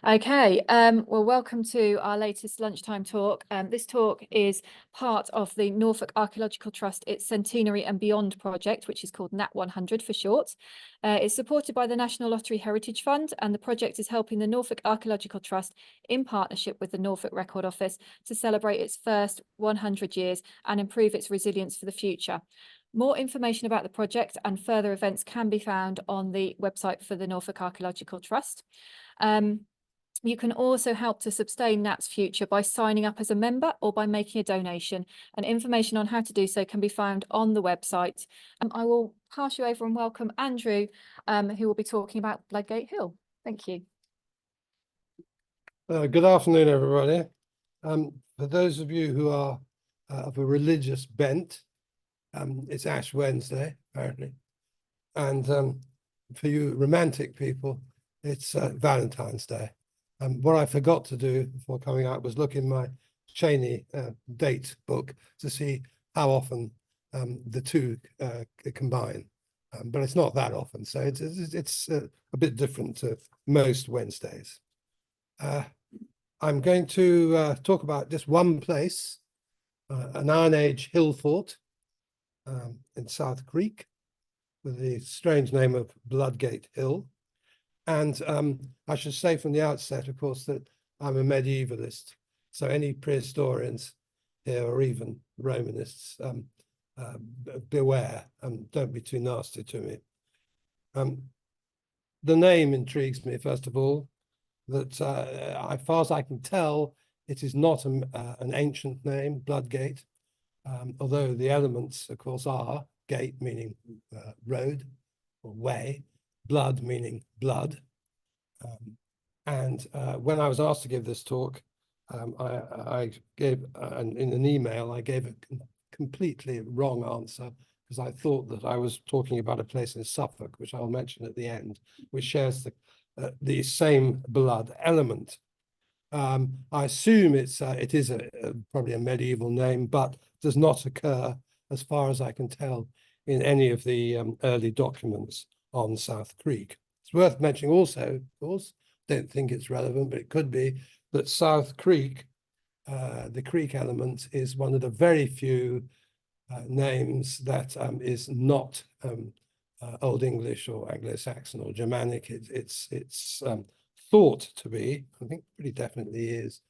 Okay, well, welcome to our latest lunchtime talk. This talk is part of the Norfolk Archaeological Trust, its Centenary and Beyond Project, which is called NAT 100 for short. It's supported by the National Lottery Heritage Fund, and the project is helping the Norfolk Archaeological Trust in partnership with the Norfolk Record Office to celebrate its first 100 years and improve its resilience for the future. More information about the project and further events can be found on the website for the Norfolk Archaeological Trust. You can also help to sustain NAT's future by signing up as a member or by making a donation, and information on how to do so can be found on the website. I will pass you over and welcome Andrew, who will be talking about Bloodgate Hill. Thank you. Good afternoon, everybody. For those of you who are of a religious bent, it's Ash Wednesday, apparently. And for you romantic people, it's Valentine's Day. What I forgot to do before coming out was look in my Cheney date book to see how often the two combine. But it's not that often, so it's a bit different to most Wednesdays. I'm going to talk about just one place, an Iron Age hill fort in South Creake, with the strange name of Bloodgate Hill. And I should say from the outset, of course, that I'm a medievalist. So any prehistorians here, or even Romanists, beware and don't be too nasty to me. The name intrigues me, first of all, that as far as I can tell, it is not an ancient name, Bloodgate, although the elements, of course, are gate, meaning road or way, blood meaning blood. When I was asked to give this talk, I gave, in an email, I gave a completely wrong answer, because I thought that I was talking about a place in Suffolk, which I'll mention at the end, which shares the same blood element. I assume it is probably a medieval name, but does not occur, as far as I can tell, in any of the early documents on South Creake. It's worth mentioning also, of course, don't think it's relevant, but it could be, that South Creake, the Creek element, is one of the very few names that is not Old English or Anglo-Saxon or Germanic. It's thought to be, I think pretty definitely is,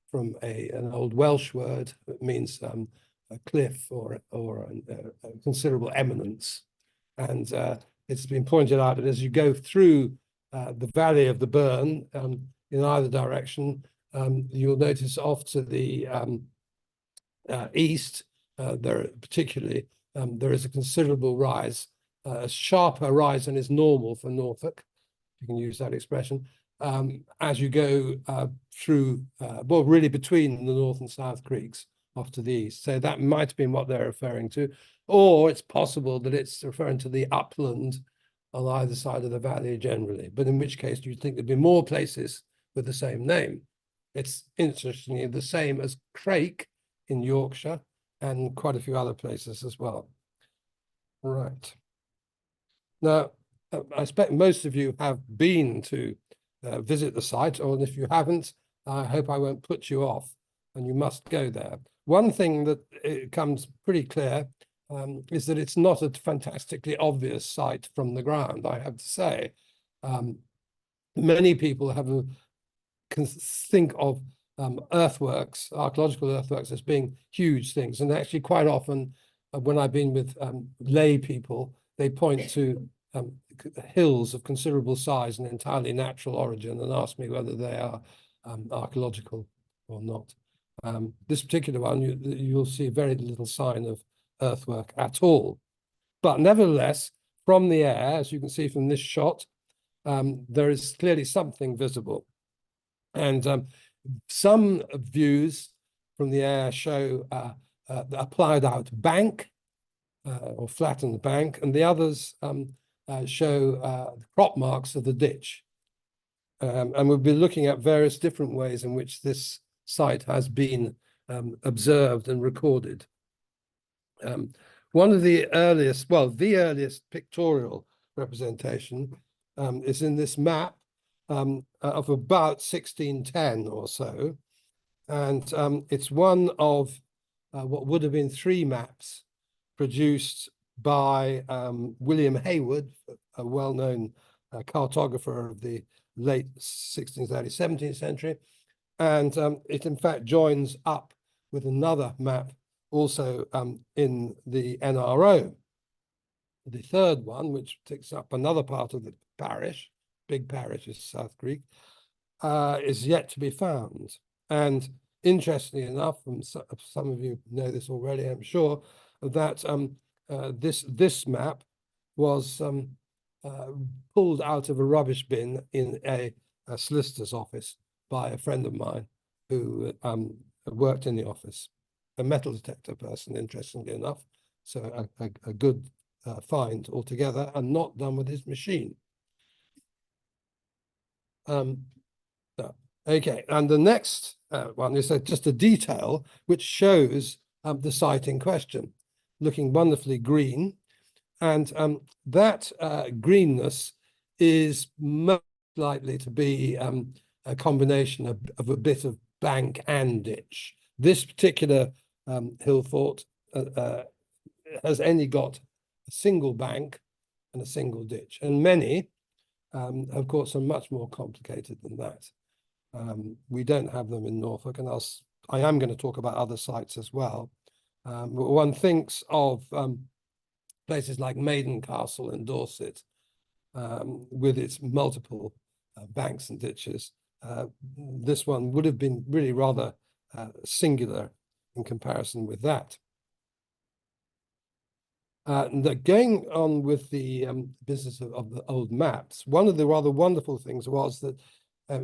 from an old Welsh word that means a cliff or a considerable eminence. And it's been pointed out that as you go through the valley of the Burn in either direction, you'll notice off to the east, there is a considerable rise, a sharper rise than is normal for Norfolk, if you can use that expression, as you go through, well, really between the North and South Creeks off to the east. So that might have been what they're referring to, or it's possible that it's referring to the upland on either side of the valley generally, but in which case you'd think there'd be more places with the same name. It's interestingly the same as Creake in Yorkshire and quite a few other places as well. Right. Now, I expect most of you have been to visit the site, or if you haven't, I hope I won't put you off, and you must go there. One thing that it comes pretty clear is that it's not a fantastically obvious site from the ground, I have to say. Many people can think of earthworks, archaeological earthworks, as being huge things. And actually quite often, when I've been with lay people, they point to hills of considerable size and entirely natural origin and ask me whether they are archaeological or not. This particular one, you'll see very little sign of earthwork at all. But nevertheless, from the air, as you can see from this shot, there is clearly something visible. And some views from the air show a plowed out bank or flattened bank, and the others show crop marks of the ditch. And we'll be looking at various different ways in which this site has been observed and recorded. One of the earliest, well, the earliest pictorial representation is in this map of about 1610 or so. And it's one of what would have been 3 maps produced by William Hayward, a well-known cartographer of the late 16th, early 17th century. And it in fact joins up with another map also in the NRO. The third one, which takes up another part of the parish, big parish is South Creake, is yet to be found. And interestingly enough, and some of you know this already, I'm sure, that this map was pulled out of a rubbish bin in a solicitor's office by a friend of mine who worked in the office, a metal detector person, interestingly enough. So a good find altogether, and not done with his machine. Okay, and the next one is just a detail which shows the site in question, looking wonderfully green. And that greenness is most likely to be a combination of a bit of bank and ditch. This particular hill fort has only got a single bank and a single ditch, and many, of course, are much more complicated than that. We don't have them in Norfolk, and I am going to talk about other sites as well. But one thinks of places like Maiden Castle in Dorset, with its multiple banks and ditches. This one would have been really rather singular in comparison with that. Going on with the business of the old maps, one of the rather wonderful things was that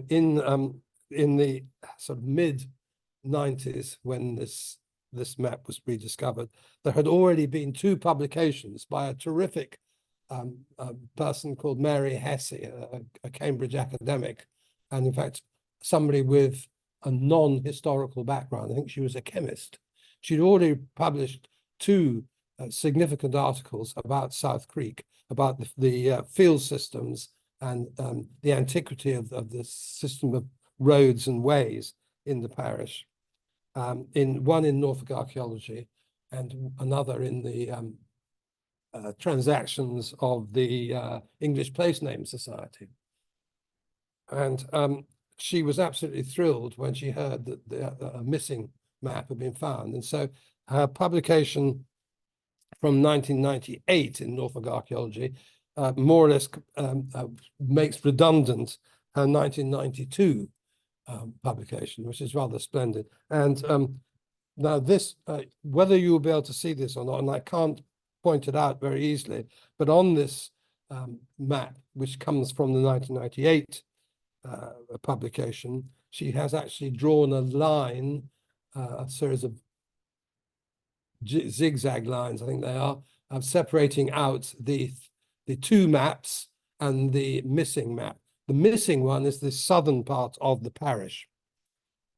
in the sort of mid-90s, when this map was rediscovered, there had already been 2 publications by a terrific person called Mary Hesse, a Cambridge academic, and in fact somebody with a non-historical background. I think she was a chemist. She'd already published 2 significant articles about South Creake, about the field systems and the antiquity of the system of roads and ways in the parish. One in Norfolk Archaeology and another in the transactions of the English Place Name Society. And she was absolutely thrilled when she heard that a missing map had been found. And so her publication from 1998 in Norfolk Archaeology more or less makes redundant her 1992 publication, which is rather splendid. And now this, whether you will be able to see this or not, and I can't point it out very easily, but on this map, which comes from the 1998 publication, she has actually drawn a line, a series of zigzag lines, I think they are, separating out the 2 maps and the missing map. The missing one is the southern part of the parish,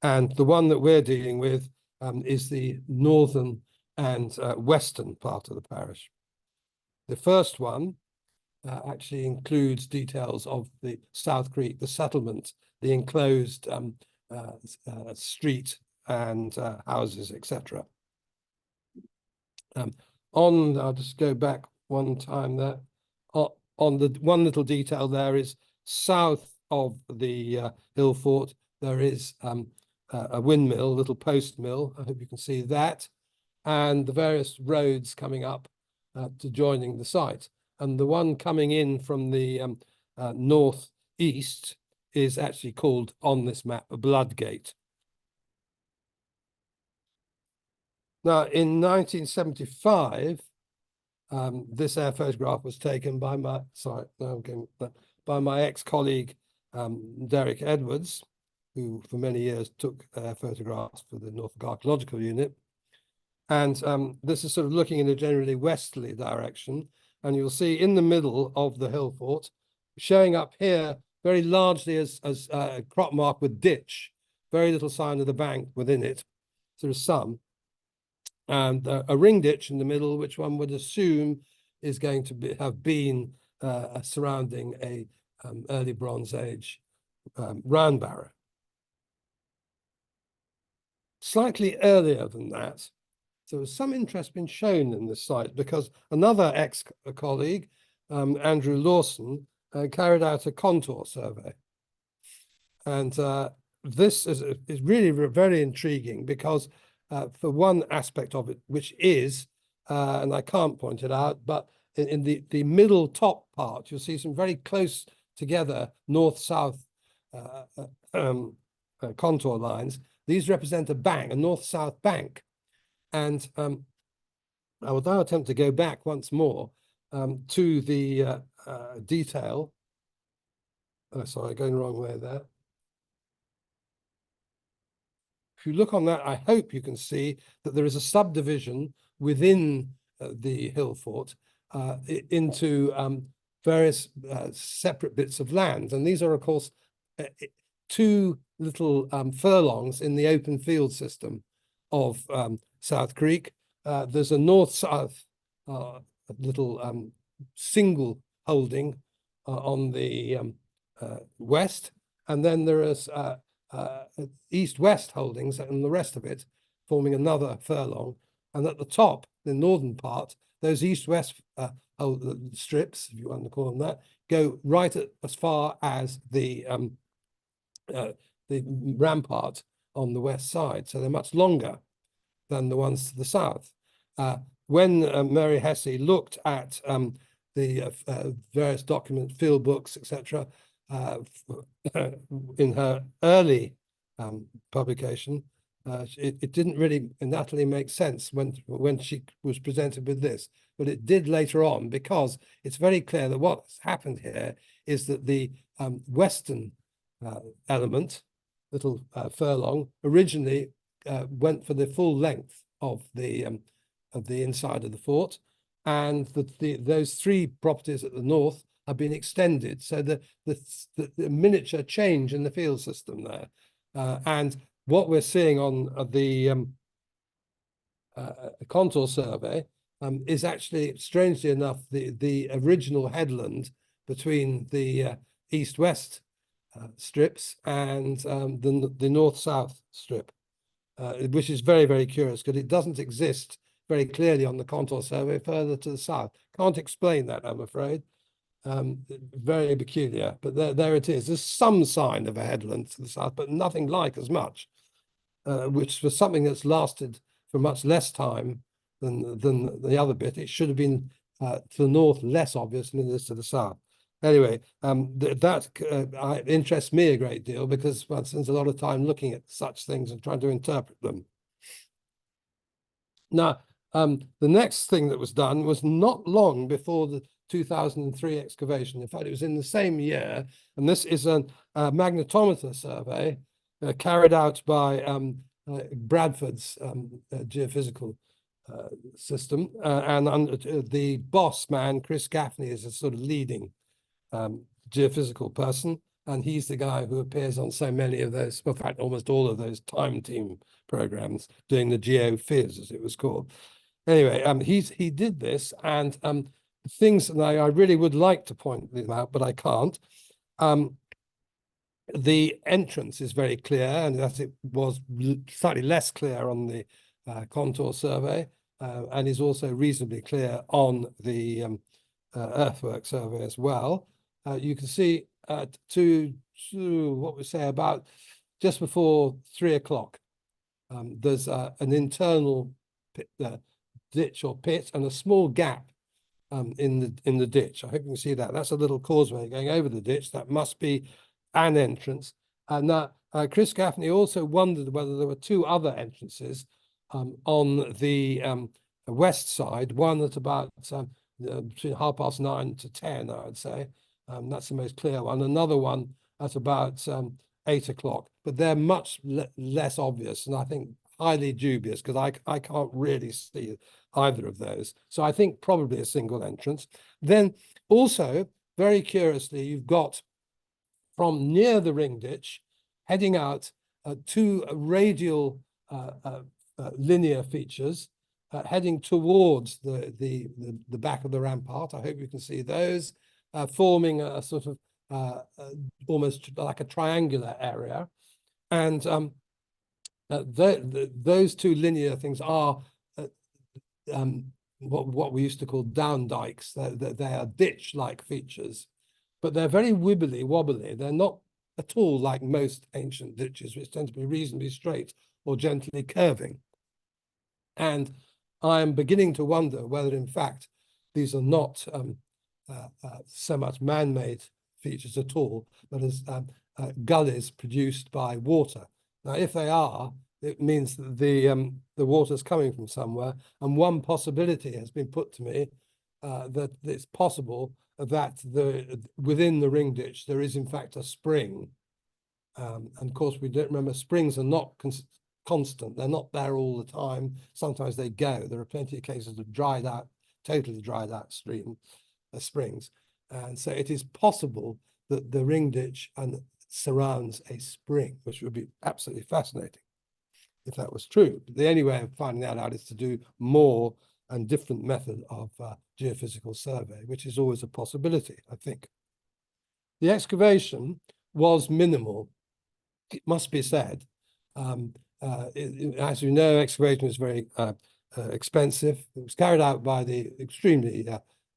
and the one that we're dealing with is the northern and western part of the parish. The first one actually includes details of the South Creake, the settlement, the enclosed street and houses, etc. I'll just go back one time there. On the one little detail there is south of the hill fort, there is a windmill, a little post mill. I hope you can see that. And the various roads coming up to joining the site. And the one coming in from the northeast is actually called on this map a Bloodgate. Now, in 1975, this air photograph was taken by my, by my ex-colleague, Derek Edwards, who for many years took photographs for the Norfolk Archaeological Unit. And this is sort of looking in a generally westerly direction. And you'll see in the middle of the hill fort, showing up here very largely as a crop mark with ditch, very little sign of the bank within it. There is some. And a ring ditch in the middle, which one would assume is going to have been surrounding a early Bronze Age round barrow. Slightly earlier than that, there was some interest been shown in this site because another ex-colleague, Andrew Lawson, carried out a contour survey. And this is really very intriguing because for one aspect of it, which is, and I can't point it out, but in the middle top part, you'll see some very close together north-south contour lines. These represent a bank, a north-south bank. And I will now attempt to go back once more to the detail. Oh, sorry, going the wrong way there. If you look on that, I hope you can see that there is a subdivision within the hill fort into various separate bits of land. And these are, of course, two little furlongs in the open field system of South Creake. There's a north-south little single holding on the west, and then there is east-west holdings and the rest of it forming another furlong. And at the top, the northern part, those east-west strips, if you want to call them that, go right as far as the rampart on the west side. So they're much longer than the ones to the south. When Mary Hesse looked at the various documents, field books, etc., in her early publication, it didn't really utterly make sense when she was presented with this, but it did later on, because it's very clear that what's happened here is that the western element, little furlong, originally went for the full length of the inside of the fort, and those three properties at the north have been extended. So the miniature change in the field system there, and what we're seeing on the contour survey is actually, strangely enough, the original headland between the east-west strips and the north-south strip, which is very, very curious because it doesn't exist very clearly on the contour survey further to the south. Can't explain that, I'm afraid. Very peculiar, but there it is. There's some sign of a headland to the south, but nothing like as much, which was something that's lasted for much less time than the other bit. It should have been to the north less obvious than it is to the south. Anyway, that interests me a great deal because I spend a lot of time looking at such things and trying to interpret them. Now, the next thing that was done was not long before the 2003 excavation. In fact, it was in the same year, and this is a magnetometer survey carried out by Bradford's geophysical system, and under the boss man, Chris Gaffney, is a sort of leading geophysical person, and he's the guy who appears on so many of those, in fact, almost all of those time team programs, doing the geophys, as it was called. Anyway, he did this, and things that I really would like to point them out, but I can't. The entrance is very clear, and as it was slightly less clear on the contour survey, and is also reasonably clear on the earthwork survey as well. You can see to what we say about just before 3 o'clock, there's an internal ditch or pit and a small gap in the ditch. I hope you can see that. That's a little causeway going over the ditch. That must be an entrance. And Chris Gaffney also wondered whether there were two other entrances on the west side, one at about between 9:30 to 10, I would say. That's the most clear one. Another one at about 8 o'clock, but they're much less obvious, and I think highly dubious because I can't really see either of those. So I think probably a single entrance. Then also, very curiously, you've got from near the ring ditch heading out two radial linear features heading towards the back of the rampart. I hope you can see those, forming a sort of almost like a triangular area. And those two linear things are what we used to call down dikes. They are ditch-like features, but they're very wibbly wobbly. They're not at all like most ancient ditches, which tend to be reasonably straight or gently curving. And I am beginning to wonder whether, in fact, these are not so much man-made features at all, but as gullies produced by water. Now, if they are, it means that the water is coming from somewhere. And one possibility has been put to me that it's possible that within the ring ditch there is in fact a spring. And of course, we don't remember springs are not constant. They're not there all the time. Sometimes they go. There are plenty of cases of dried out, totally dried out springs. And so it is possible that the ring ditch surrounds a spring, which would be absolutely fascinating if that was true. But the only way of finding that out is to do more and different method of geophysical survey, which is always a possibility, I think. The excavation was minimal, it must be said. As you know, excavation is very expensive. It was carried out by the extremely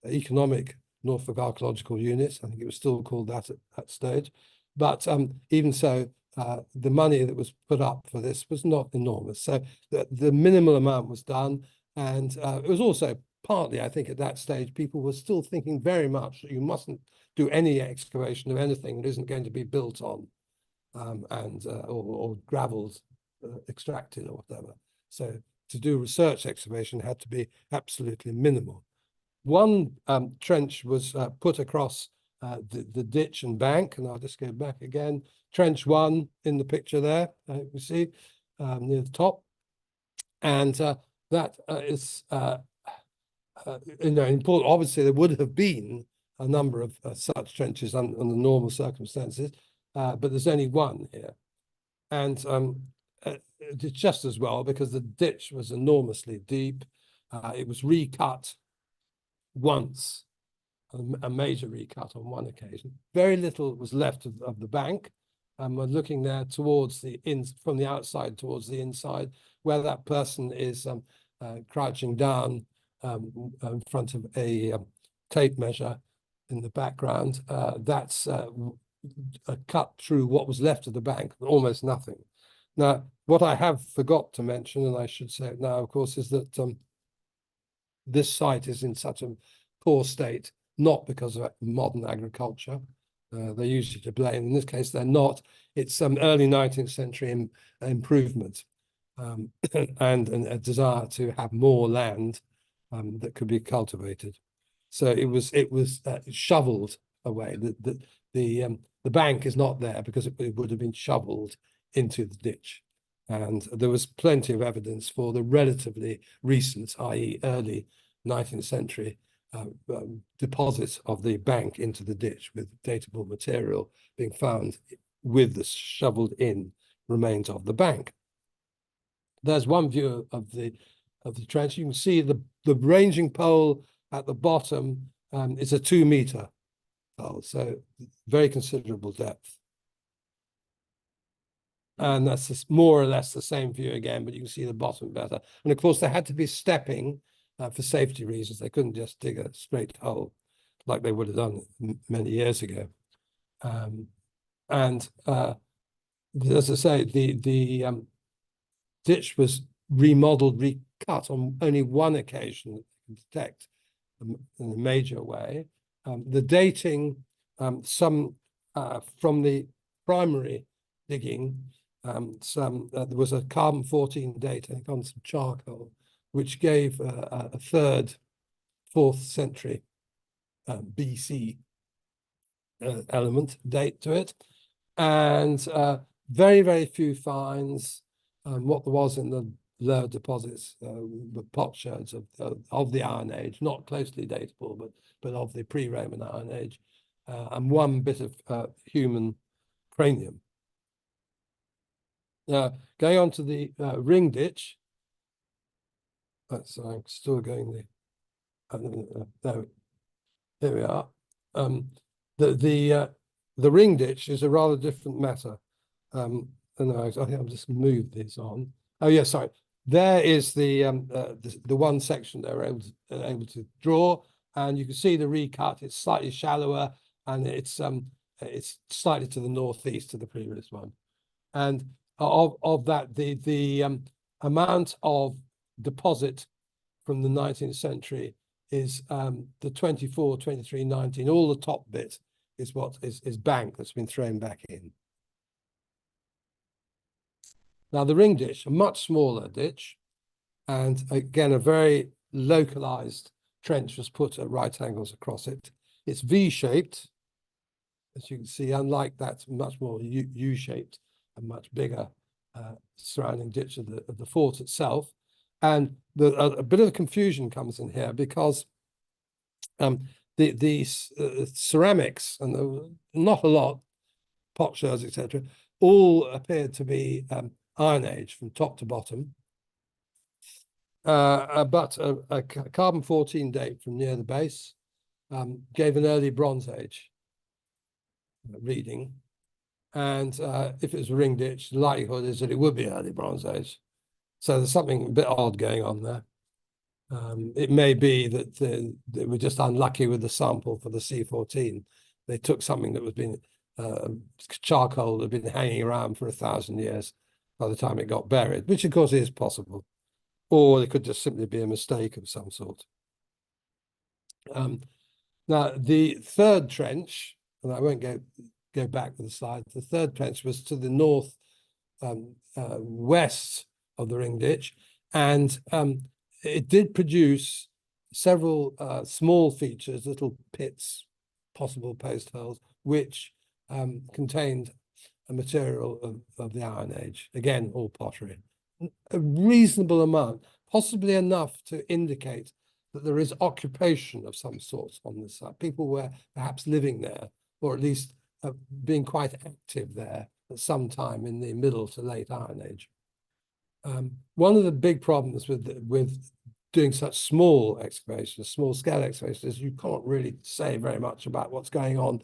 economic Norfolk Archaeological Unit. I think it was still called that at that stage. But even so, the money that was put up for this was not enormous. So the minimal amount was done. And it was also partly, I think, at that stage, people were still thinking very much that you mustn't do any excavation of anything that isn't going to be built on or gravels extracted or whatever. So to do research excavation had to be absolutely minimal. One trench was put across the ditch and bank, and I'll just go back again. Trench 1 in the picture there, you see, near the top. And that is, important. Obviously, there would have been a number of such trenches under normal circumstances, but there's only one here. And it's just as well because the ditch was enormously deep. It was recut once, a major recut on one occasion. Very little was left of the bank. We're looking there towards from the outside towards the inside, where that person is crouching down in front of a tape measure in the background. That's cut through what was left of the bank, almost nothing. Now, what I have forgot to mention, and I should say it now, of course, is that this site is in such a poor state, not because of modern agriculture. They're usually to blame. In this case, they're not. It's some early 19th century improvement and a desire to have more land that could be cultivated. So it was shoveled away. The bank is not there because it would have been shoveled into the ditch. And there was plenty of evidence for the relatively recent, i.e. early 19th century deposits of the bank into the ditch, with datable material being found with the shoveled in remains of the bank. There's one view of the trench. You can see the ranging pole at the bottom is a 2-meter pole, so very considerable depth. And that's just more or less the same view again, but you can see the bottom better. And of course, there had to be stepping for safety reasons. They couldn't just dig a straight hole like they would have done many years ago. As I say, the ditch was remodeled, recut on only one occasion that you can detect in a major way. The dating, some from the primary digging, there was a carbon-14 date, I think, on some charcoal, which gave a 3rd, 4th century BC element date to it, and very, very few finds. What there was in the lower deposits were potsherds of the Iron Age, not closely datable, but of the pre-Roman Iron Age, and one bit of human cranium. Now, going on to the ring ditch. So I'm still going there. There we are. the ring ditch is a rather different matter. And I think I'll just move this on. Oh yeah, sorry. There is the one section they were able to draw, and you can see the recut. It's slightly shallower, and it's slightly to the northeast of the previous one. And of that, the amount of deposit from the 19th century is the 24, 23, 19. All the top bit is what is bank that's been thrown back in. Now the ring ditch, a much smaller ditch, and again a very localized trench was put at right angles across it. It's V-shaped, as you can see, unlike that much more U-shaped and much bigger surrounding ditch of the fort itself. And a bit of confusion comes in here because the ceramics, and not a lot, potsherds, etc., all appeared to be Iron Age from top to bottom. But a carbon-14 date from near the base gave an early Bronze Age reading. And if it was a ring ditch, the likelihood is that it would be early Bronze Age. So there's something a bit odd going on there. It may be that they were just unlucky with the sample for the C14. They took something that was been charcoal that had been hanging around for 1,000 years by the time it got buried, which of course is possible. Or it could just simply be a mistake of some sort. Now, the third trench, and I won't go back with the slide, the third trench was to the north west of the ring ditch, and it did produce several small features, little pits, possible post holes, which contained a material of the Iron Age. Again, all pottery. A reasonable amount, possibly enough to indicate that there is occupation of some sort on this site. People were perhaps living there, or at least being quite active there at some time in the middle to late Iron Age. One of the big problems with doing such small excavations, small scale excavations, is you can't really say very much about what's going on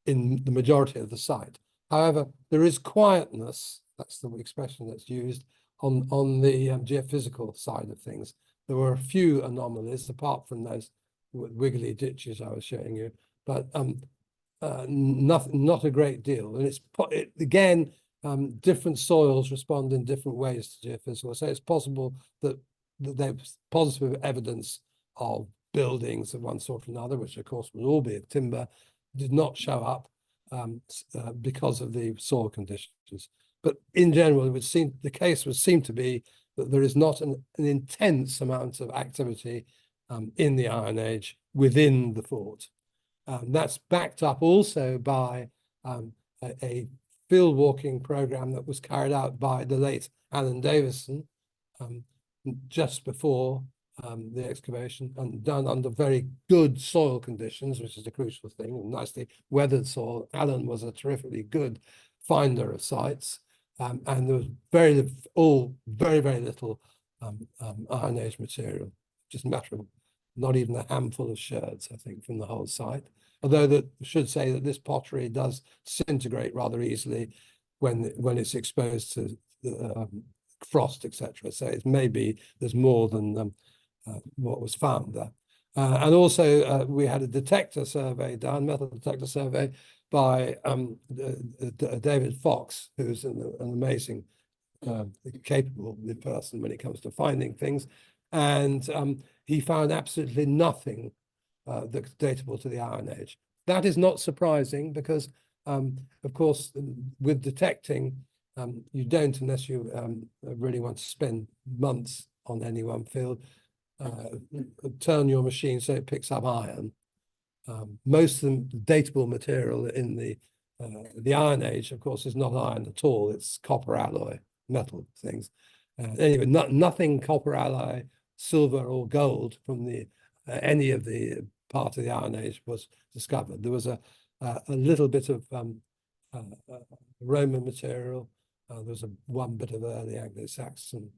in the majority of the site. However, there is quietness, that's the expression that's used, on the geophysical side of things. There were a few anomalies, apart from those wiggly ditches I was showing you, but not a great deal. And again, different soils respond in different ways to geophysical. So it's possible that there's positive evidence of buildings of one sort or another, which of course would all be of timber, did not show up because of the soil conditions. But in general, the case would seem to be that there is not an intense amount of activity in the Iron Age within the fort. That's backed up also by a field walking program that was carried out by the late Alan Davison just before the excavation, and done under very good soil conditions, which is a crucial thing, nicely weathered soil. Alan was a terrifically good finder of sites, and there was very little Iron Age material, just a matter of not even a handful of sherds, I think, from the whole site. Although that should say that this pottery does disintegrate rather easily when it's exposed to frost, etc. So it may be there's more than what was found there. And also we had a detector survey done, metal detector survey by David Fox, who's an amazing, capable person when it comes to finding things. And he found absolutely nothing that's datable to the Iron Age. That is not surprising because, of course, with detecting, you don't, unless you really want to spend months on any one field, turn your machine so it picks up iron. Most of the datable material in the Iron Age, of course, is not iron at all. It's copper alloy, metal things. Anyway, nothing copper alloy, silver or gold from any of the part of the Iron Age was discovered. There was a little bit of Roman material. There was one bit of early Anglo-Saxon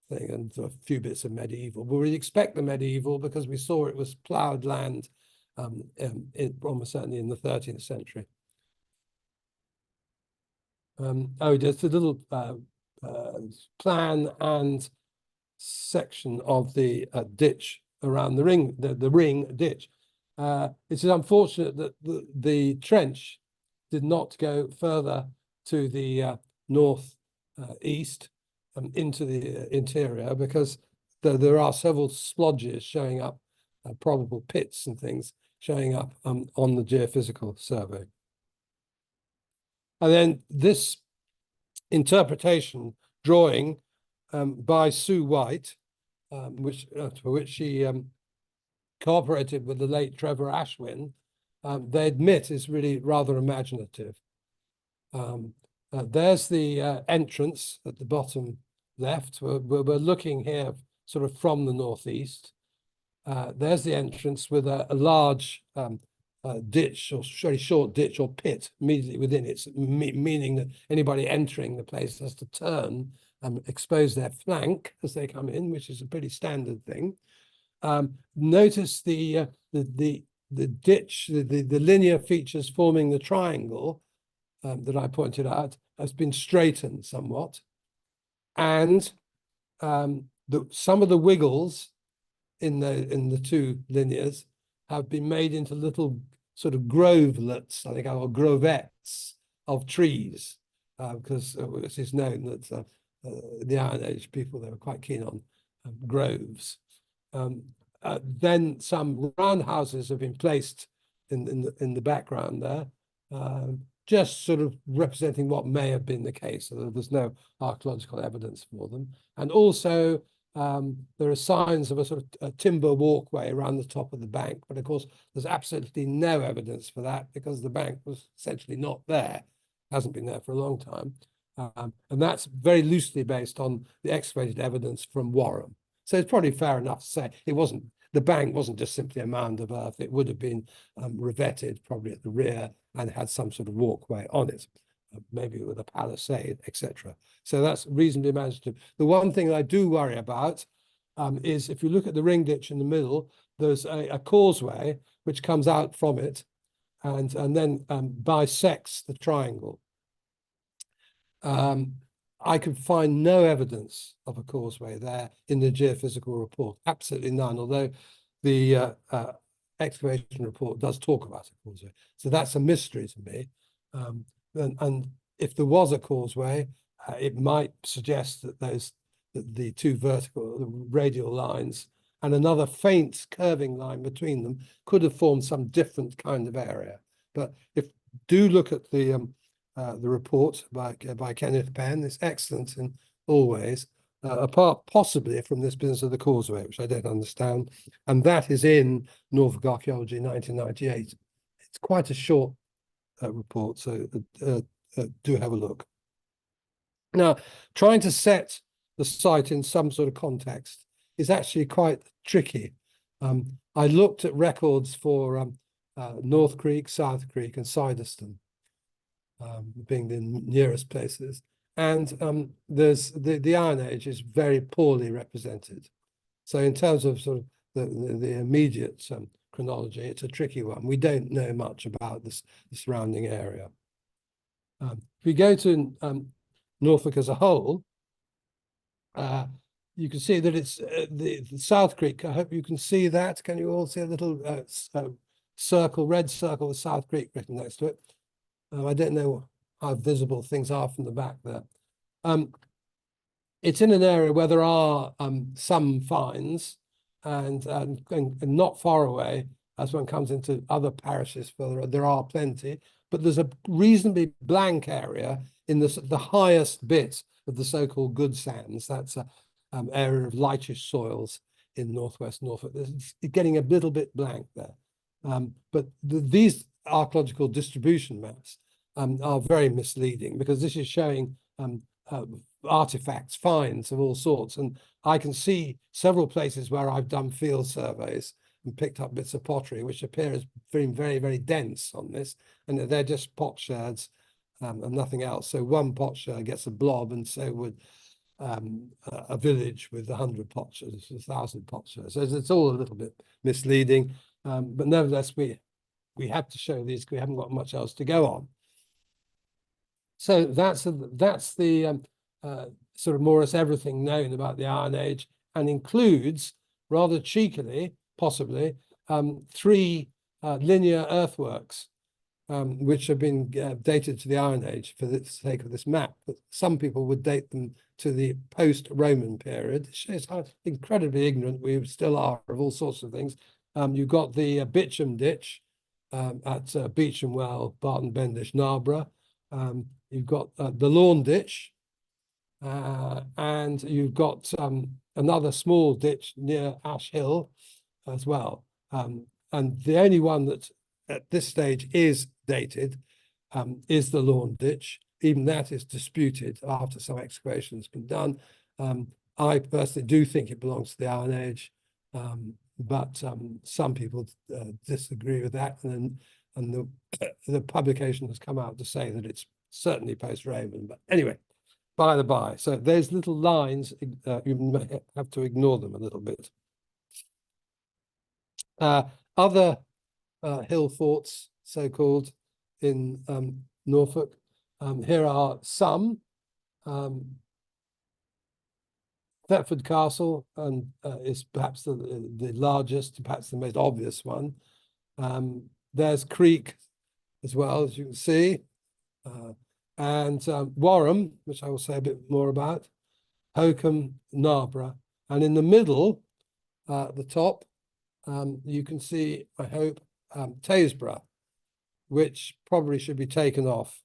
thing, and a few bits of medieval. But we expect the medieval because we saw it was ploughed land almost certainly in the 13th century. Oh, there's a little plan and section of the ditch around the ring, the ring ditch. It is unfortunate that the trench did not go further to the north east into the interior, because there are several splodges showing up, probable pits and things showing up on the geophysical survey. And then this interpretation drawing by Sue White, for which she cooperated with the late Trevor Ashwin, they admit is really rather imaginative. There's the entrance at the bottom left. We're looking here sort of from the northeast. There's the entrance with a large ditch, or very short ditch or pit immediately within it, meaning that anybody entering the place has to turn and expose their flank as they come in, which is a pretty standard thing. Notice the ditch, the linear features forming the triangle that I pointed out has been straightened somewhat, and some of the wiggles in the two linears have been made into little sort of grovelets, I think, or grovettes of trees, because it is known that the Iron Age people, they were quite keen on groves. Then some roundhouses have been placed in the background there, just sort of representing what may have been the case. So there's no archaeological evidence for them. And also there are signs of a sort of a timber walkway around the top of the bank, but of course there's absolutely no evidence for that, because the bank was essentially not there, hasn't been there for a long time. And that's very loosely based on the excavated evidence from Warham. So it's probably fair enough to say the bank wasn't just simply a mound of earth. It would have been revetted probably at the rear and had some sort of walkway on it, maybe with a palisade, etc. So that's reasonably imaginative. The one thing I do worry about is if you look at the ring ditch in the middle, there's a causeway which comes out from it and then bisects the triangle. I could find no evidence of a causeway there in the geophysical report, absolutely none, although the excavation report does talk about a causeway. So that's a mystery to me. And if there was a causeway, it might suggest that the two vertical, the radial lines, and another faint curving line between them could have formed some different kind of area. But do look at the report by Kenneth Penn. It's excellent in all ways, apart possibly from this business of the causeway, which I don't understand. And that is in Norfolk Archaeology 1998. It's quite a short report, so do have a look. Now, trying to set the site in some sort of context is actually quite tricky. I looked at records for North Creake, South Creake, and Siderston, being the nearest places. And there's the Iron Age is very poorly represented. So in terms of sort of the immediate chronology, it's a tricky one. We don't know much about the surrounding area. If we go to Norfolk as a whole, you can see that it's the South Creek. I hope you can see that. Can you all see a little circle, red circle with South Creek written next to it? I don't know how visible things are from the back there. It's in an area where there are some finds, and not far away, as one comes into other parishes further, there are plenty, but there's a reasonably blank area in the highest bit of the so-called good sands. That's an area of lightish soils in northwest Norfolk. It's getting a little bit blank there. But these archaeological distribution maps are very misleading, because this is showing artifacts, finds of all sorts. And I can see several places where I've done field surveys and picked up bits of pottery, which appear as being very, very dense on this. And they're just potsherds and nothing else. So one potsherd gets a blob, and so would a village with 100 potsherds, 1,000 potsherds. So it's all a little bit misleading. but nevertheless, we have to show these because we haven't got much else to go on. So that's the sort of more or less everything known about the Iron Age, and includes, rather cheekily, possibly, 3 linear earthworks, which have been dated to the Iron Age for the sake of this map. But some people would date them to the post-Roman period. It shows how incredibly ignorant we still are of all sorts of things. You've got the Bitcham Ditch at Beecham Well, Barton Bendish, Narborough. You've got the Lawn Ditch, and you've got another small ditch near Ash Hill as well. And the only one that at this stage is dated is the Lawn Ditch. Even that is disputed after some excavation has been done. I personally do think it belongs to the Iron Age, but some people disagree with that, and the publication has come out to say that it's certainly post-Roman. But anyway, by the by, so there's little lines, you may have to ignore them a little bit. Other hill forts, so-called, in Norfolk. Here are some. Thetford Castle is perhaps the largest, perhaps the most obvious one. There's Creake as well, as you can see. And Warham, which I will say a bit more about, Hokum, Narborough. And in the middle, at the top, you can see, I hope, Taysborough, which probably should be taken off.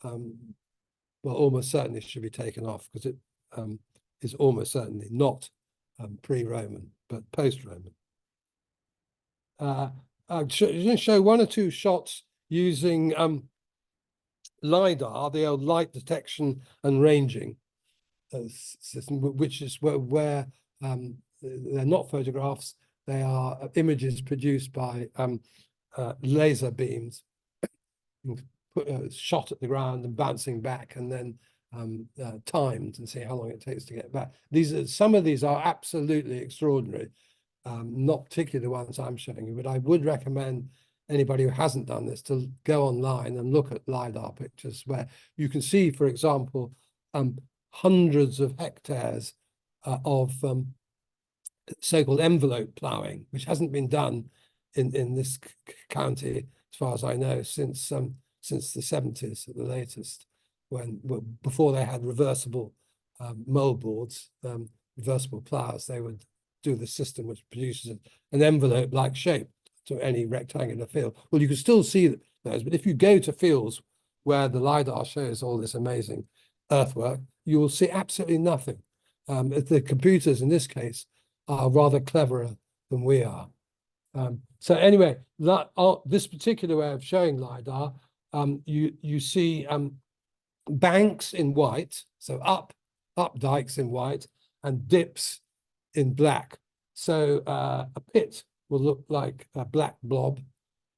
Well, almost certainly should be taken off, because it is almost certainly not pre-Roman, but post-Roman. I'm going to show 1 or 2 shots using LiDAR, the old light detection and ranging system, which is where they're not photographs, they are images produced by laser beams, shot at the ground and bouncing back, and then timed, and see how long it takes to get back. Some of these are absolutely extraordinary, not particularly the ones I'm showing you, but I would recommend anybody who hasn't done this to go online and look at LiDAR pictures, where you can see, for example, hundreds of hectares of so-called envelope ploughing, which hasn't been done in this county, as far as I know, since the 70s at the latest, before they had reversible moldboards, reversible ploughs. They would do the system which produces an envelope-like shape to any rectangular field. Well, you can still see those, but if you go to fields where the LiDAR shows all this amazing earthwork, you will see absolutely nothing. The computers in this case are rather cleverer than we are. So anyway, this particular way of showing LiDAR, you see banks in white, so up dikes in white, and dips in black. So a pit will look like a black blob,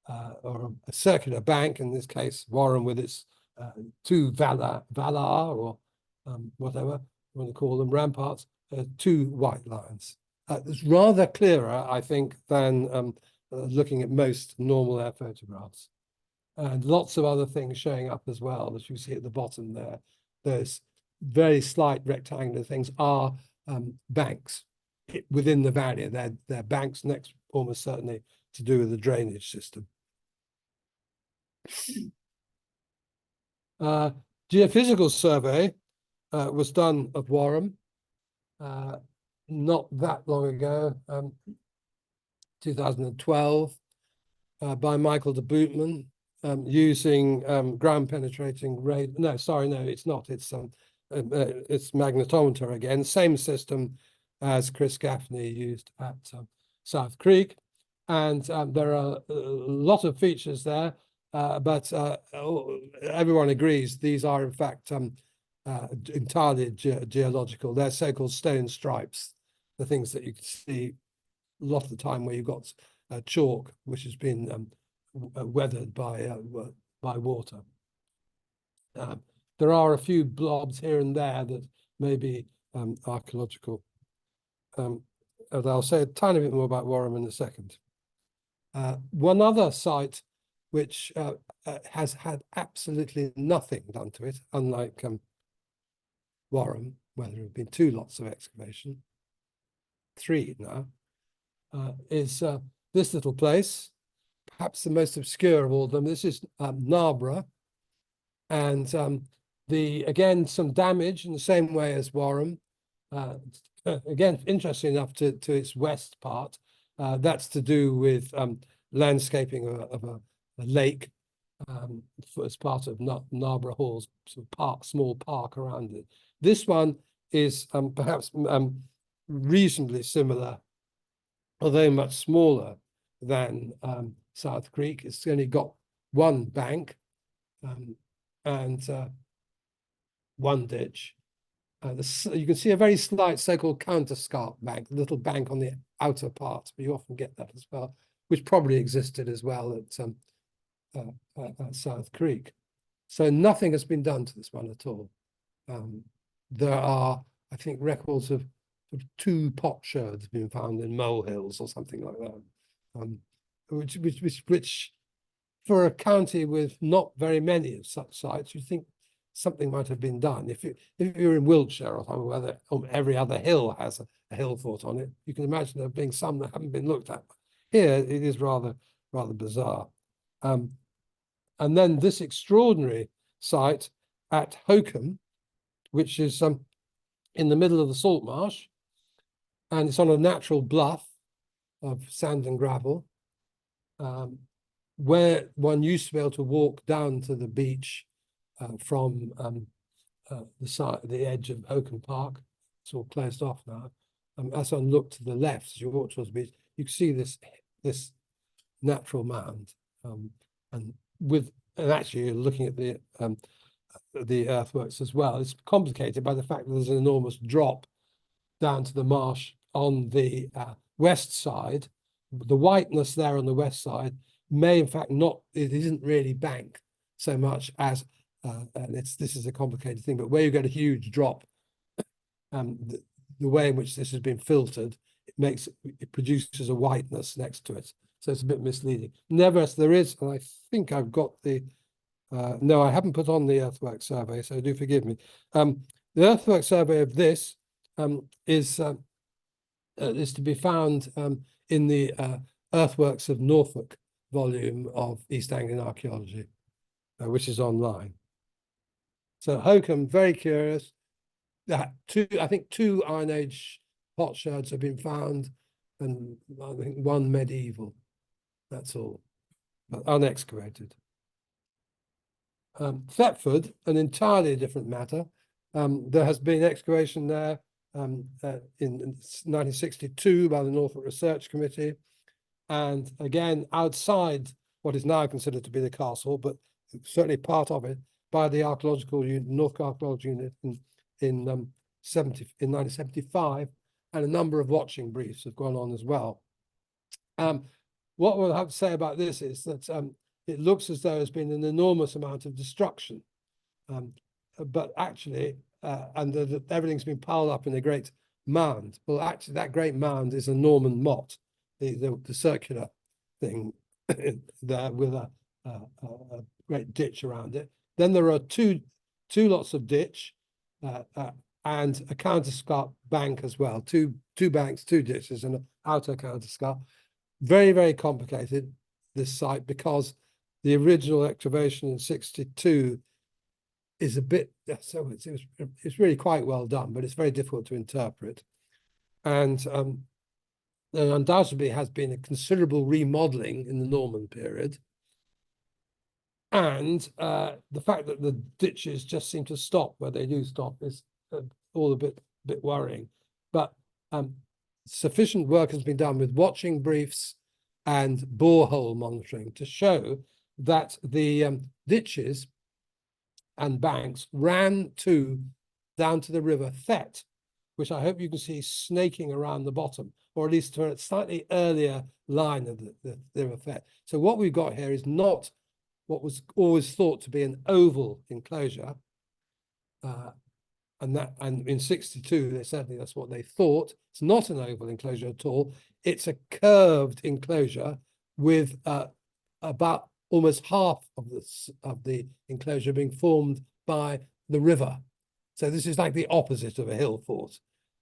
or a circular bank, in this case, Warren with its 2 valar or whatever you want to call them, ramparts, 2 white lines. It's rather clearer, I think, than looking at most normal air photographs. And lots of other things showing up as well, as you see at the bottom there. Those very slight rectangular things are banks within the valley. They're banks next, almost certainly, to do with the drainage system. Geophysical survey was done of Warham not that long ago, 2012, by Michael de Bootman, using ground penetrating radar. No, sorry, no, it's not. It's magnetometer again, same system as Chris Gaffney used at South Creek. And there are a lot of features there, but everyone agrees these are in fact entirely geological. They're so-called stone stripes, the things that you can see a lot of the time where you've got chalk which has been weathered by water. There are a few blobs here and there that may be archaeological. And I'll say a tiny bit more about Warham in a second. One other site which has had absolutely nothing done to it, unlike Warham, where there have been 2 lots of excavation, 3 now, is this little place, perhaps the most obscure of all of them. This is Narborough, and again, some damage in the same way as Warham. Again, interesting enough to its west part. That's to do with landscaping of a lake as part of Narborough Hall's sort of small park around it. This one is perhaps reasonably similar, although much smaller than South Creake. It's only got 1 bank and 1 ditch. You can see a very slight so-called counterscarp bank, a little bank on the outer part, but you often get that as well, which probably existed as well at South Creake. So nothing has been done to this one at all. There are, I think, records of 2 potsherds being found in molehills or something like that, which for a county with not very many of such sites, you think something might have been done. If you're in Wiltshire or somewhere where every other hill has a hill fort on it, you can imagine there being some that haven't been looked at. Here it is rather bizarre. And then this extraordinary site at Hokum, which is in the middle of the salt marsh, and it's on a natural bluff of sand and gravel, where one used to be able to walk down to the beach from the edge of Hokum Park. It's all closed off now. As one looked to the left, as you walk towards the beach, you can see this natural mound, and actually you're looking at the earthworks as well. It's complicated by the fact that there's an enormous drop down to the marsh on the west side. The whiteness there on the west side may in fact it isn't really bank so much as and this is a complicated thing, but where you get a huge drop, the way in which this has been filtered, it produces a whiteness next to it. So it's a bit misleading. Nevertheless, there is, and I think I've got no, I haven't put on the earthwork survey, so do forgive me. The earthwork survey of this is to be found in the Earthworks of Norfolk volume of East Anglian Archaeology, which is online. So Hokum, very curious. I think 2 Iron Age potsherds have been found, and I think 1 medieval. That's all, but unexcavated. Thetford, an entirely different matter. There has been excavation there in 1962 by the Norfolk Research Committee, and again outside what is now considered to be the castle, but certainly part of it, by the Archaeological Unit, Norfolk Archaeological Unit in 1975, and a number of watching briefs have gone on as well. What we'll have to say about this is that it looks as though there's been an enormous amount of destruction, but actually, and that everything's been piled up in a great mound. Well, actually, that great mound is a Norman motte, the circular thing there with a great ditch around it. Then there are two lots of ditch and a counterscarp bank as well. Two banks, 2 ditches, and an outer counterscarp. Very, very complicated, this site, because the original excavation in 62 is a bit, so it's really quite well done, but it's very difficult to interpret. And there undoubtedly has been a considerable remodeling in the Norman period. And the fact that the ditches just seem to stop where they do stop is all a bit worrying. But sufficient work has been done with watching briefs and borehole monitoring to show that the ditches and banks ran down to the river Thet, which I hope you can see snaking around the bottom, or at least to a slightly earlier line of the river Thet. So what we've got here is not what was always thought to be an oval enclosure, and in 62 that's what they thought. It's not an oval enclosure at all. It's a curved enclosure with about almost half of the enclosure being formed by the river. So this is like the opposite of a hill fort.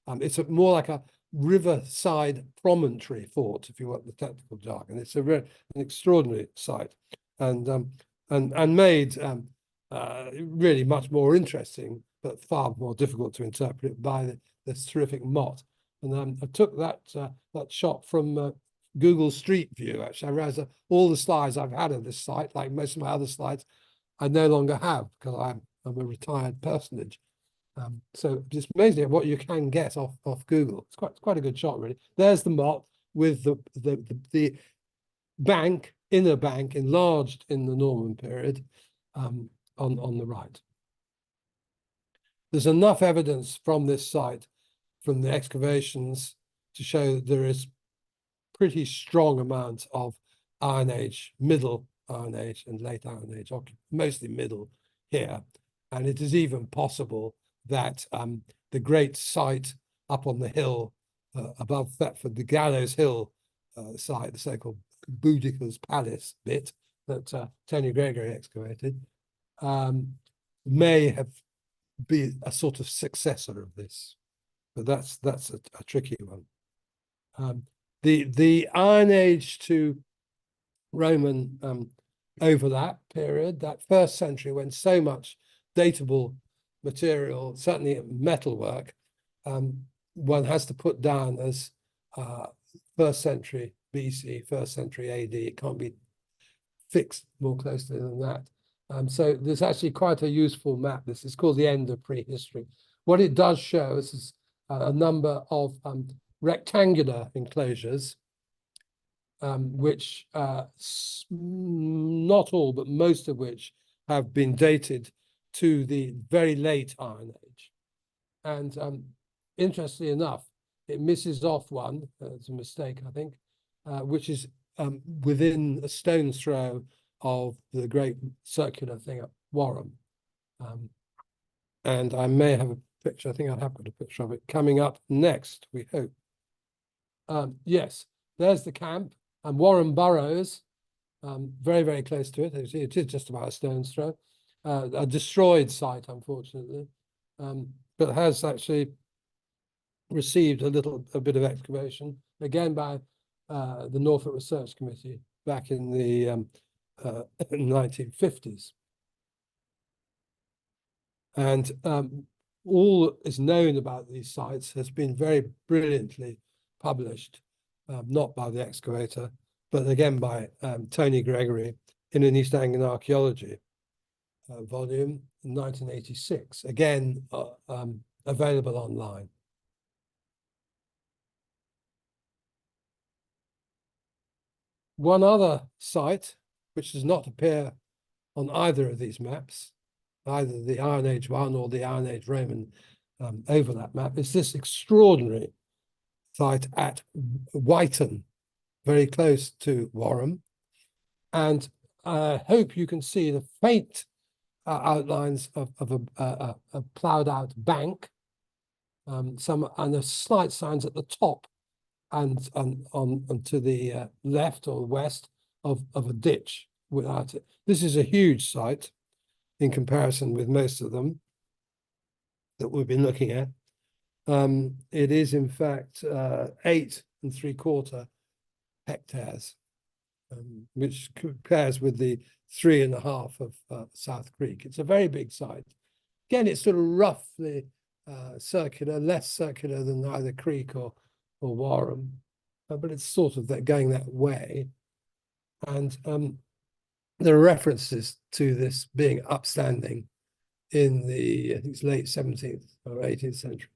It's more like a riverside promontory fort, if you want the technical jargon. It's an extraordinary site, and made really much more interesting, but far more difficult to interpret by this terrific motte. And I took that shot from Google Street View. Actually, I realized that all the slides I've had of this site, like most of my other slides, I no longer have because I'm a retired personage. So it's amazing at what you can get off Google. It's quite a good shot, really. There's the motte with the bank, inner bank, enlarged in the Norman period, on the right. There's enough evidence from this site, from the excavations, to show that there is pretty strong amount of Iron Age, middle Iron Age and late Iron Age, mostly middle here. And it is even possible that the great site up on the hill above Thetford, the Gallows Hill site, the so-called Boudicca's Palace bit that Tony Gregory excavated, may have been a sort of successor of this. But that's a tricky one. The Iron Age to Roman overlap period, that first century when so much datable material, certainly metalwork, one has to put down as first century BC, first century AD. It can't be fixed more closely than that. So there's actually quite a useful map. This is called the end of prehistory. What it does show is a number of rectangular enclosures, which not all, but most of which have been dated to the very late Iron Age. And interestingly enough, it misses off one, it's a mistake, I think, which is within a stone's throw of the great circular thing at Warham. And I may have a picture, I think I have got a picture of it coming up next, we hope. Yes, there's the camp, and Warham Burrows, very, very close to it. It is just about a stone's throw. A destroyed site, unfortunately, but has actually received a bit of excavation, again by the Norfolk Research Committee back in the 1950s. And all is known about these sites has been very brilliantly published, not by the excavator, but again by Tony Gregory in an East Anglian Archaeology volume in 1986, again available online. One other site, which does not appear on either of these maps, either the Iron Age one or the Iron Age Roman overlap map, is this extraordinary site at Whiten, very close to Warham. And I hope you can see the faint outlines of a ploughed out bank, and the slight signs at the top and on to the left or west of a ditch without it. This is a huge site in comparison with most of them that we've been looking at. It is in fact 8 3/4 hectares, which compares with the 3.5 of South Creake. It's a very big site. Again, it's sort of roughly circular, less circular than either Creake or Warham, but it's sort of going that way. And there are references to this being upstanding in the, I think it's late 17th or 18th century.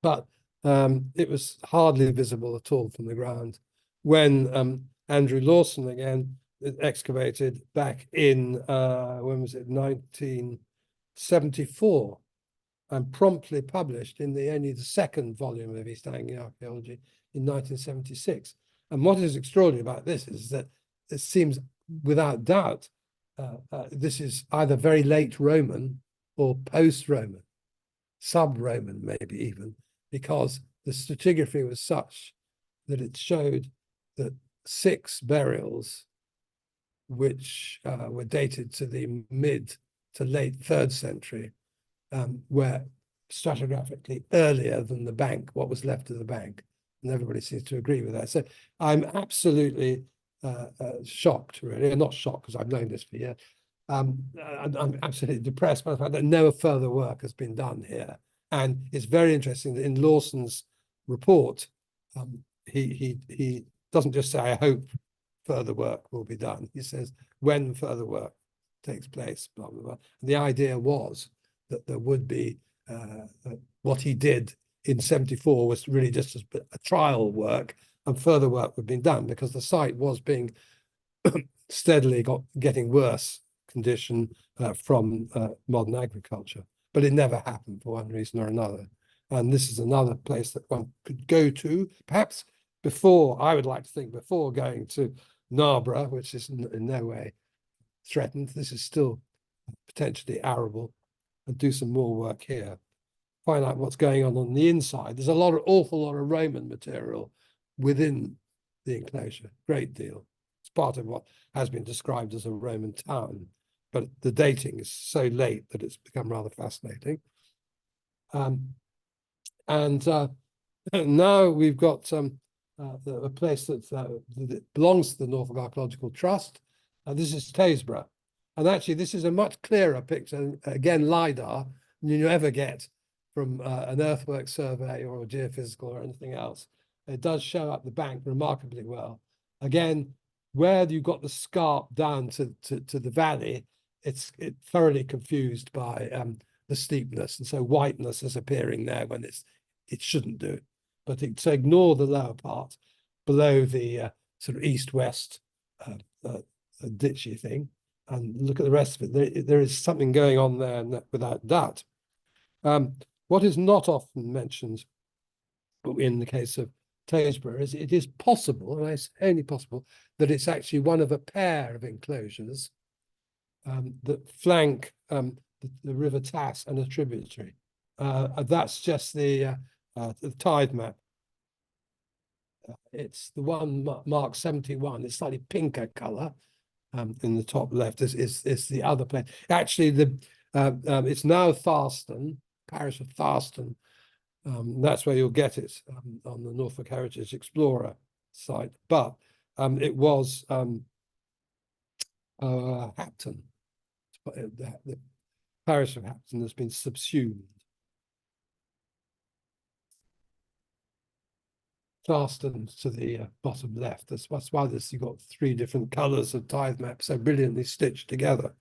But it was hardly visible at all from the ground when Andrew Lawson again excavated back in, when was it, 1974, and promptly published in only the second volume of East Anglian Archaeology in 1976. And what is extraordinary about this is that it seems without doubt this is either very late Roman or post-Roman, sub-Roman maybe even, because the stratigraphy was such that it showed that 6 burials which were dated to the mid to late 3rd century, were stratigraphically earlier than the bank, what was left of the bank. And everybody seems to agree with that. So I'm absolutely shocked, really. I'm not shocked because I've known this for years. I'm absolutely depressed by the fact that no further work has been done here. And it's very interesting that in Lawson's report, he doesn't just say, I hope further work will be done. He says, when further work takes place, blah, blah, blah. And the idea was that there would be, what he did in 74 was really just a trial work, and further work would be done because the site was being steadily getting worse condition from modern agriculture. But it never happened for one reason or another. And this is another place that one could go to, perhaps before, I would like to think, before going to Narborough, which is in no way threatened. This is still potentially arable, and do some more work here. Find out what's going on the inside. There's awful lot of Roman material within the enclosure, great deal. It's part of what has been described as a Roman town, but the dating is so late that it's become rather fascinating. Now we've got a place that belongs to the Norfolk Archaeological Trust. This is Taysborough. And actually, this is a much clearer picture, again, LiDAR, than you ever get from an earthwork survey or a geophysical or anything else. It does show up the bank remarkably well. Again, where you got the scarp down to the valley, it's thoroughly confused by the steepness, and so whiteness is appearing there when it shouldn't do. But so ignore the lower part below the sort of east-west ditchy thing, and look at the rest of it. There is something going on there, without doubt. What is not often mentioned in the case of Taysborough is it is possible, and I say only possible, that it's actually one of a pair of enclosures that flank the River Tass and a tributary. That's just the tide map. It's the one marked 71. It's slightly pinker color in the top left. Is the other place. Actually, it's now Tharston, parish of Tharston. That's where you'll get it on the Norfolk Heritage Explorer site. But it was Hapton. The parish of Hapton has been subsumed. Tharston to the bottom left. That's why you've got 3 different colours of tithe maps so brilliantly stitched together.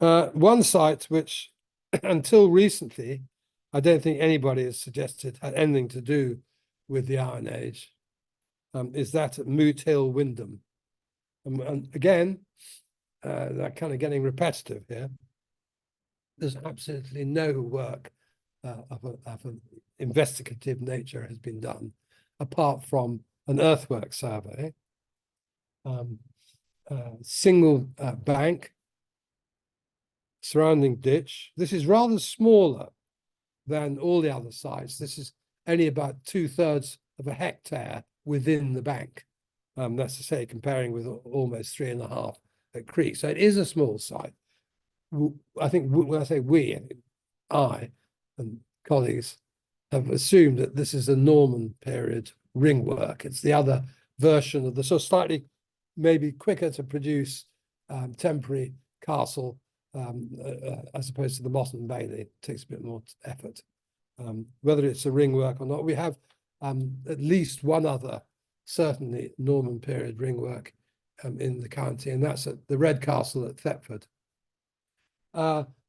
One site which, until recently, I don't think anybody has suggested had anything to do with the Iron Age, is that at Moot Hill, Wymondham. And again, they're kind of getting repetitive here. There's absolutely no work of an investigative nature has been done, apart from an earthwork survey, single bank, surrounding ditch. This is rather smaller than all the other sites. This is only about 2/3 of a hectare within the bank. That's to say, comparing with almost 3.5 at Creake. So it is a small site. I think when I say we, I and colleagues have assumed that this is a Norman period ring work. It's the other version of the sort of slightly maybe quicker to produce temporary castle as opposed to the Motte and Bailey. It takes a bit more effort. Whether it's a ring work or not, we have at least one other certainly Norman period ring work in the county, and that's at the Red Castle at Thetford.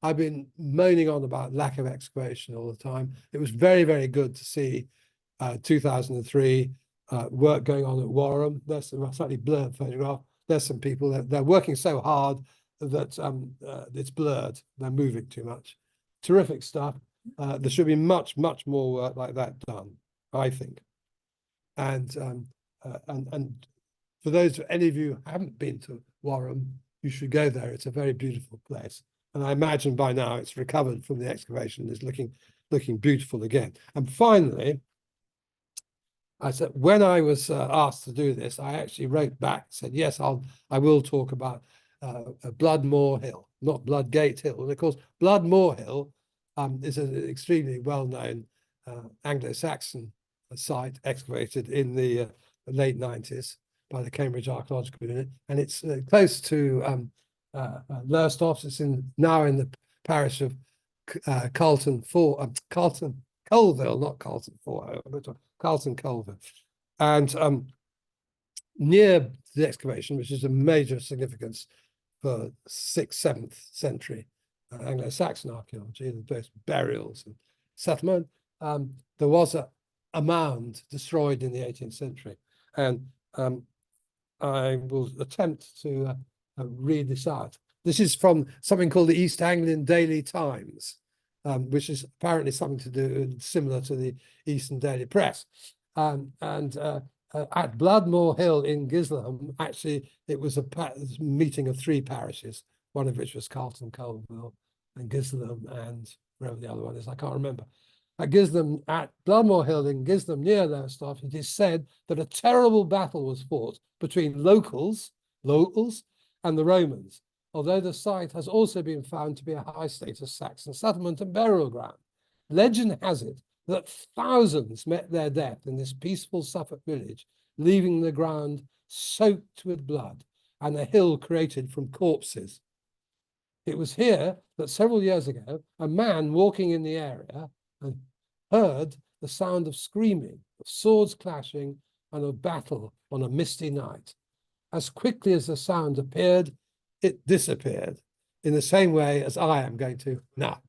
I've been moaning on about lack of excavation all the time. It was very, very good to see 2003 work going on at Warham. There's a slightly blurred photograph. There's some people they're working so hard that it's blurred. They're moving too much. Terrific stuff. There should be much, much more work like that done, I think. And for those, any of you who haven't been to Warham, you should go there. It's a very beautiful place. And I imagine by now it's recovered from the excavation, is looking beautiful again. And finally, I said, when I was asked to do this, I actually wrote back, said, yes, I will talk about Bloodmore Hill, not Bloodgate Hill. And of course, Bloodmore Hill is an extremely well-known Anglo-Saxon site excavated in the late 90s by the Cambridge Archaeological Unit, and it's close to Lowestoft. It's now in the parish of Colville, not Carlton Fort, Carlton Colville, and near the excavation, which is a major significance for 6th, 7th century Anglo-Saxon archaeology, both burials and settlement, there was a mound destroyed in the 18th century, and I will attempt to read this out. This is from something called the East Anglian Daily Times, which is apparently something to do similar to the Eastern Daily Press. At Bloodmore Hill in Gisleham, actually, it was a meeting of 3 parishes, one of which was Carlton Colville and Gisleham, and wherever the other one is, I can't remember. At Bloodmore Hill in Gisleham, near Lowestoft, it is said that a terrible battle was fought between locals and the Romans, although the site has also been found to be a high-status Saxon settlement and burial ground. Legend has it that thousands met their death in this peaceful Suffolk village, leaving the ground soaked with blood and a hill created from corpses. It was here that several years ago, a man walking in the area heard the sound of screaming, of swords clashing, and of battle on a misty night. As quickly as the sound appeared, it disappeared, in the same way as I am going to now.